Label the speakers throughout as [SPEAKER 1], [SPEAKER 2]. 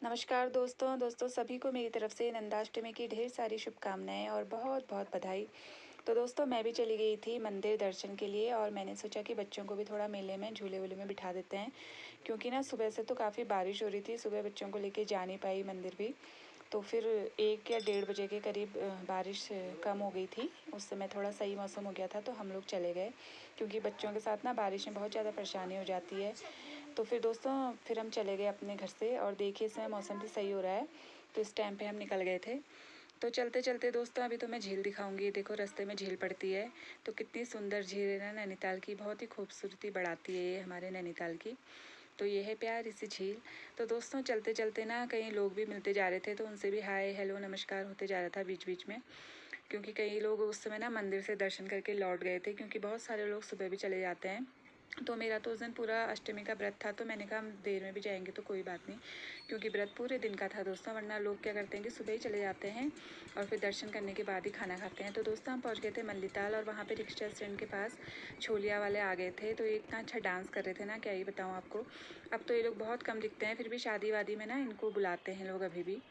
[SPEAKER 1] नमस्कार दोस्तों सभी को मेरी तरफ से नंदाष्टमी की ढेर सारी शुभकामनाएं और बहुत बहुत बधाई। तो दोस्तों मैं भी चली गई थी मंदिर दर्शन के लिए और मैंने सोचा कि बच्चों को भी थोड़ा मेले में झूले वूले में बिठा देते हैं, क्योंकि ना सुबह से तो काफ़ी बारिश हो रही थी। सुबह बच्चों को लेके जा नहीं पाई मंदिर भी। तो फिर 1 या 1:30 बजे के करीब बारिश कम हो गई थी। उस समय थोड़ा सही मौसम हो गया था तो हम लोग चले गए, क्योंकि बच्चों के साथ ना बारिश में बहुत ज़्यादा परेशानी हो जाती है। तो फिर दोस्तों फिर हम चले गए अपने घर से और देखिए इस समय मौसम भी सही हो रहा है, तो इस टाइम पे हम निकल गए थे। तो चलते चलते दोस्तों अभी तो मैं झील दिखाऊंगी। देखो रास्ते में झील पड़ती है, तो कितनी सुंदर झील है ना नैनीताल की, बहुत ही खूबसूरती बढ़ाती है ये हमारे नैनीताल की। तो ये है प्यारी सी झील। तो दोस्तों चलते चलते ना कई लोग भी मिलते जा रहे थे, तो उनसे भी हाय हेलो नमस्कार होते जा रहा था बीच बीच में, क्योंकि कई लोग उस समय ना मंदिर से दर्शन करके लौट गए थे, क्योंकि बहुत सारे लोग सुबह भी चले जाते हैं। तो मेरा तो उस दिन पूरा अष्टमी का व्रत था, तो मैंने कहा हम देर में भी जाएंगे तो कोई बात नहीं, क्योंकि व्रत पूरे दिन का था दोस्तों। वरना लोग क्या करते हैं कि सुबह ही चले जाते हैं और फिर दर्शन करने के बाद ही खाना खाते हैं। तो दोस्तों हम पहुंच गए थे मल्लीताल, और वहाँ पे रिक्शा स्टैंड के पास छोलिया वाले आ गए थे। तो इतना अच्छा डांस कर रहे थे ना, क्या ही बताऊँ आपको। अब तो ये लोग बहुत कम दिखते हैं, फिर भी शादी वादी में ना इनको बुलाते हैं लोग अभी भी।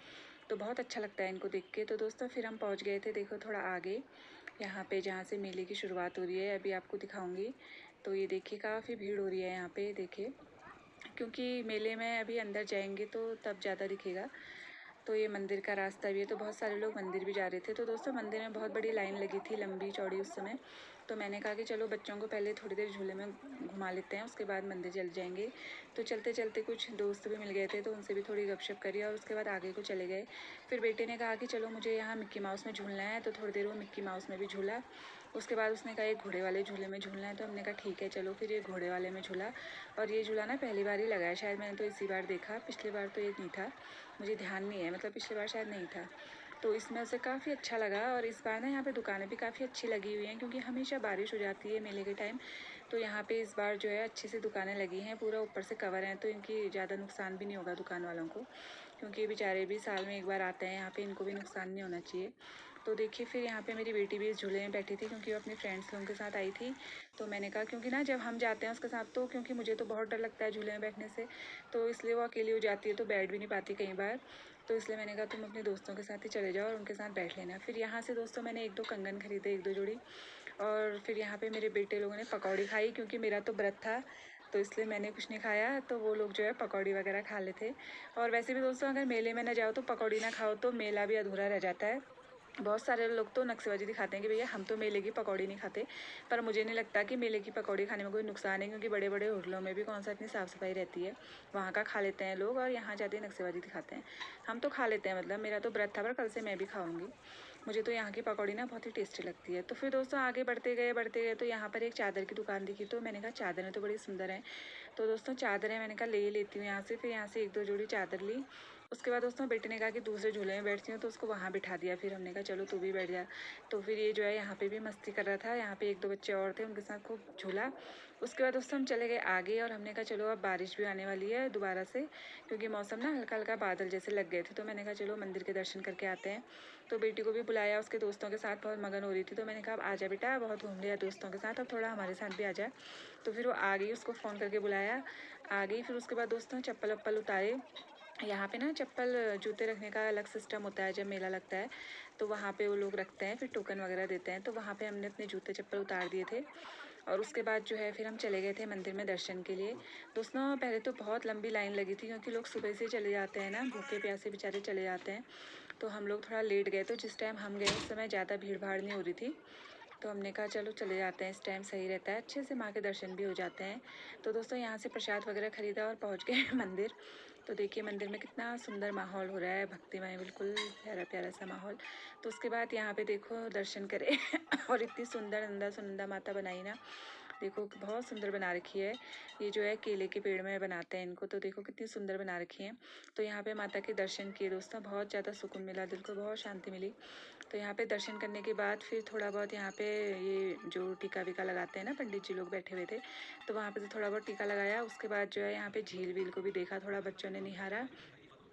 [SPEAKER 1] तो बहुत अच्छा लगता है इनको देख के। तो दोस्तों फिर हम पहुँच गए थे, देखो थोड़ा आगे, यहाँ पे जहाँ से मेले की शुरुआत हो रही है अभी आपको दिखाऊंगी। तो ये देखिए काफ़ी भीड़ हो रही है यहाँ पे, देखिए, क्योंकि मेले में अभी अंदर जाएंगे तो तब ज़्यादा दिखेगा। तो ये मंदिर का रास्ता भी है, तो बहुत सारे लोग मंदिर भी जा रहे थे। तो दोस्तों मंदिर में बहुत बड़ी लाइन लगी थी, लंबी चौड़ी उस समय। तो मैंने कहा कि चलो बच्चों को पहले थोड़ी देर झूले में घुमा लेते हैं, उसके बाद मंदिर चल जाएंगे। तो चलते चलते कुछ दोस्त भी मिल गए थे, तो उनसे भी थोड़ी गपशप करी और उसके बाद आगे को चले गए। फिर बेटे ने कहा कि चलो मुझे यहाँ मिक्की माउस में झूलना है, तो थोड़ी देर वो मिक्की माउस में भी झूला। उसके बाद उसने कहा एक घोड़े वाले झूले में झूलना है, तो हमने कहा ठीक है चलो फिर ये घोड़े वाले में झूला। और ये झूला ना पहली बार ही लगा है शायद, मैंने तो इसी बार देखा, पिछली बार तो ये नहीं था, मुझे ध्यान नहीं है, मतलब पिछली बार शायद नहीं था। तो इसमें उसे काफ़ी अच्छा लगा। और इस बार ना यहाँ पे दुकानें भी काफ़ी अच्छी लगी हुई हैं, क्योंकि हमेशा बारिश हो जाती है मेले के टाइम। तो यहाँ पे इस बार जो है अच्छी सी दुकानें लगी हैं, पूरा ऊपर से कवर हैं, तो इनकी ज़्यादा नुकसान भी नहीं होगा दुकान वालों को, क्योंकि ये बेचारे भी साल में एक बार आते हैं यहाँ पे, इनको भी नुकसान नहीं होना चाहिए। तो देखिए फिर यहाँ पे मेरी बेटी भी इस झूले में बैठी थी, क्योंकि वो अपनी फ्रेंड्स लोगों के साथ आई थी। तो मैंने कहा क्योंकि ना जब हम जाते हैं उसके साथ, तो क्योंकि मुझे तो बहुत डर लगता है झूले में बैठने से, तो इसलिए वो अकेली हो जाती है तो बैठ भी नहीं पाती कई बार। तो इसलिए मैंने कहा तुम अपने दोस्तों के साथ ही चले जाओ और उनके साथ बैठ लेना। फिर यहाँ से दोस्तों मैंने 1-2 कंगन खरीदे, 1-2 जोड़ी। और फिर यहाँ पे मेरे बेटे लोगों ने पकौड़ी खाई, क्योंकि मेरा तो व्रत था, तो इसलिए मैंने कुछ नहीं खाया, तो वो लोग जो है पकौड़ी वगैरह खा लेते। और वैसे भी दोस्तों अगर मेले में ना जाओ तो पकौड़ी ना खाओ तो मेला भी अधूरा रह जाता है। बहुत सारे लोग तो नक्सेबाजी दिखाते हैं कि भैया हम तो मेले की पकौड़ी नहीं खाते, पर मुझे नहीं लगता कि मेले की पकौड़ी खाने में कोई नुकसान है, क्योंकि बड़े बड़े होटलों में भी कौन सा इतनी साफ़ सफाई रहती है। वहाँ का खा लेते हैं लोग और यहाँ जाते नक्सेबाजी दिखाते हैं। हम तो खा लेते हैं, मतलब मेरा तो व्रत था, पर कल से मैं भी खाऊंगी। मुझे तो यहाँ की पकौड़ी ना बहुत ही टेस्टी लगती है। तो फिर दोस्तों आगे बढ़ते गए तो यहाँ पर एक चादर की दुकान दिखी, तो मैंने कहा चादरें तो बड़ी सुंदर हैं। तो दोस्तों चादरें मैंने कहा ले ही लेती हूँ यहाँ से। फिर यहाँ से 1-2 जोड़ी चादर ली। उसके बाद दोस्तों बेटे ने कहा कि दूसरे झूले में बैठती हूँ, तो उसको वहाँ बिठा दिया। फिर हमने कहा चलो तू भी बैठ जा। तो फिर ये जो है यहाँ पे भी मस्ती कर रहा था, यहाँ पे 1-2 बच्चे और थे, उनके साथ खूब झूला। उसके बाद दोस्तों हम चले गए आगे, और हमने कहा चलो अब बारिश भी आने वाली है दोबारा से, क्योंकि मौसम ना हल्का हल्का बादल जैसे लग गए थे। तो मैंने कहा चलो मंदिर के दर्शन करके आते हैं। तो बेटी को भी बुलाया, उसके दोस्तों के साथ बहुत मगन हो रही थी। तो मैंने कहा अब आजा बेटा, बहुत घूम लिया दोस्तों के साथ, अब थोड़ा हमारे साथ भी आ जा। तो फिर वो आ गई, उसको फ़ोन करके बुलाया, आ गई। फिर उसके बाद दोस्तों चप्पल वप्पल उतारे। यहाँ पे ना चप्पल जूते रखने का अलग सिस्टम होता है जब मेला लगता है, तो वहाँ पे वो लोग रखते हैं, फिर टोकन वगैरह देते हैं। तो वहाँ पे हमने अपने जूते चप्पल उतार दिए थे। और उसके बाद जो है फिर हम चले गए थे मंदिर में दर्शन के लिए। दोस्तों पहले तो बहुत लंबी लाइन लगी थी, क्योंकि लोग सुबह से चले जाते हैं ना, भूखे प्यासे बेचारे चले जाते हैं। तो हम लोग थोड़ा लेट गए, तो जिस टाइम हम गए उस समय ज़्यादा भीड़ भाड़ नहीं हो रही थी। तो हमने कहा चलो चले जाते हैं, इस टाइम सही रहता है, अच्छे से माँ के दर्शन भी हो जाते हैं। तो दोस्तों यहाँ से प्रसाद वगैरह खरीदा और पहुँच गए मंदिर। तो देखिए मंदिर में कितना सुंदर माहौल हो रहा है, भक्तिमय, बिल्कुल प्यारा प्यारा सा माहौल। तो उसके बाद यहाँ पे देखो दर्शन करे और इतनी सुंदर नंदा सुनंदा माता बनाई ना, देखो बहुत सुंदर बना रखी है। ये जो है केले के पेड़ में बनाते हैं इनको, तो देखो कितनी सुंदर बना रखी है। तो यहाँ पे माता के दर्शन किए दोस्तों, बहुत ज़्यादा सुकून मिला, दिल को बहुत शांति मिली। तो यहाँ पे दर्शन करने के बाद फिर थोड़ा बहुत यहाँ पे ये जो टीका वीका लगाते हैं ना, पंडित जी लोग बैठे हुए थे, तो वहाँ पे से थोड़ा बहुत टीका लगाया। उसके बाद जो है यहाँ पे झील वील को भी देखा, थोड़ा बच्चों ने निहारा,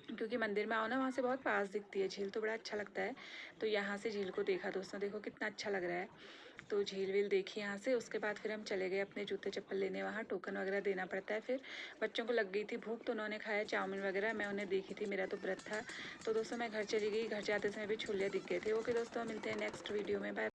[SPEAKER 1] क्योंकि मंदिर में आओ ना वहाँ से बहुत पास दिखती है झील, तो बड़ा अच्छा लगता है। तो यहाँ से झील को देखा दोस्तों, देखो कितना अच्छा लग रहा है। तो झील वील देखी यहाँ से। उसके बाद फिर हम चले गए अपने जूते चप्पल लेने, वहाँ टोकन वगैरह देना पड़ता है। फिर बच्चों को लग गई थी भूख, तो उन्होंने खाया चाउमीन वगैरह, मैं उन्हें देखी थी, मेरा तो व्रत था। तो दोस्तों मैं घर चली गई, घर जाते समय भी छोले दिख गए थे। ओके दोस्तों, मिलते हैं नेक्स्ट वीडियो में, बाय।